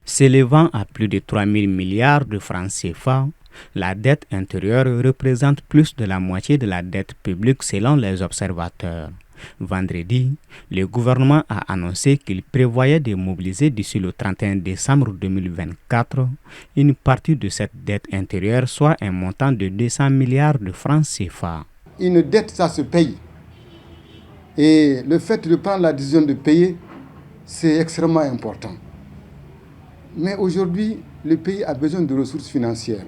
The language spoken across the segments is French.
S'élevant à plus de 3 000 milliards de francs CFA, la dette intérieure représente plus de la moitié de la dette publique selon les observateurs. Vendredi, le gouvernement a annoncé qu'il prévoyait de mobiliser d'ici le 31 décembre 2024 une partie de cette dette intérieure, soit un montant de 200 milliards de francs CFA. Une dette, ça se paye. Et le fait de prendre la décision de payer, c'est extrêmement important. Mais aujourd'hui, le pays a besoin de ressources financières.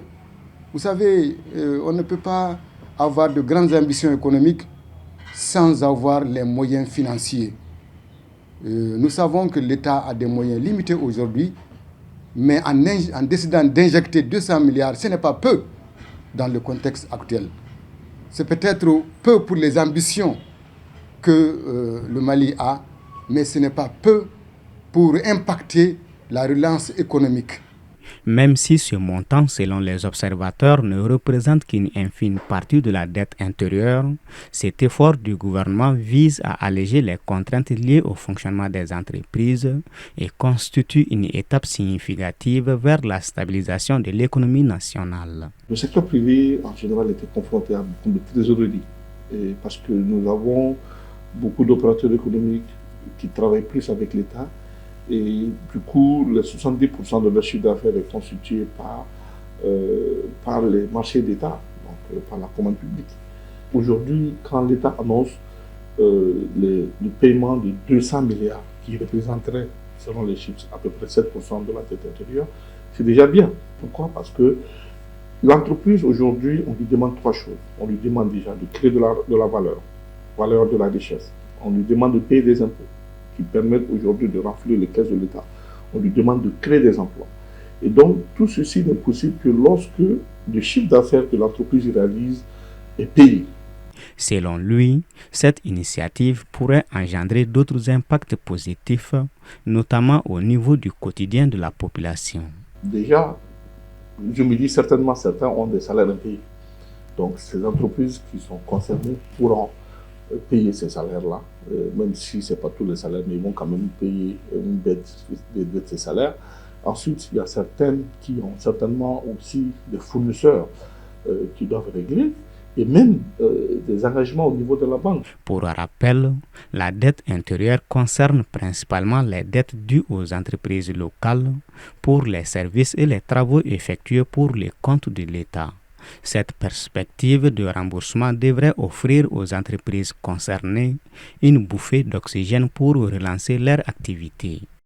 Vous savez, on ne peut pas avoir de grandes ambitions économiques sans avoir les moyens financiers. Nous savons que l'État a des moyens limités aujourd'hui, mais en décidant d'injecter 200 milliards, ce n'est pas peu dans le contexte actuel. C'est peut-être peu pour les ambitions que le Mali a, mais ce n'est pas peu pour impacter la relance économique. Même si ce montant, selon les observateurs, ne représente qu'une infime partie de la dette intérieure, cet effort du gouvernement vise à alléger les contraintes liées au fonctionnement des entreprises et constitue une étape significative vers la stabilisation de l'économie nationale. Le secteur privé, en général, était confronté à beaucoup de trésorerie, parce que nous avons beaucoup d'opérateurs économiques qui travaillent plus avec l'État. Et du coup, les 70% de leur chiffre d'affaires est constitué par les marchés d'État, donc par la commande publique. Aujourd'hui, quand l'État annonce le paiement de 200 milliards, qui représenterait, selon les chiffres, à peu près 7% de la dette intérieure, c'est déjà bien. Pourquoi? Parce que l'entreprise, aujourd'hui, on lui demande trois choses. On lui demande déjà de créer de la valeur de la richesse. On lui demande de payer des impôts qui permettent aujourd'hui de renflouer les caisses de l'État. On lui demande de créer des emplois. Et donc, tout ceci n'est possible que lorsque le chiffre d'affaires que l'entreprise réalise est payé. Selon lui, cette initiative pourrait engendrer d'autres impacts positifs, notamment au niveau du quotidien de la population. Déjà, je me dis certainement certains ont des salaires impayés. Donc, ces entreprises qui sont concernées pourront payer ces salaires-là, même si ce n'est pas tous les salaires, mais ils vont quand même payer une baisse de ces salaires. Ensuite, il y a certaines qui ont certainement aussi des fournisseurs qui doivent régler, et même des engagements au niveau de la banque. Pour rappel, la dette intérieure concerne principalement les dettes dues aux entreprises locales pour les services et les travaux effectués pour les comptes de l'État. Cette perspective de remboursement devrait offrir aux entreprises concernées une bouffée d'oxygène pour relancer leur activité.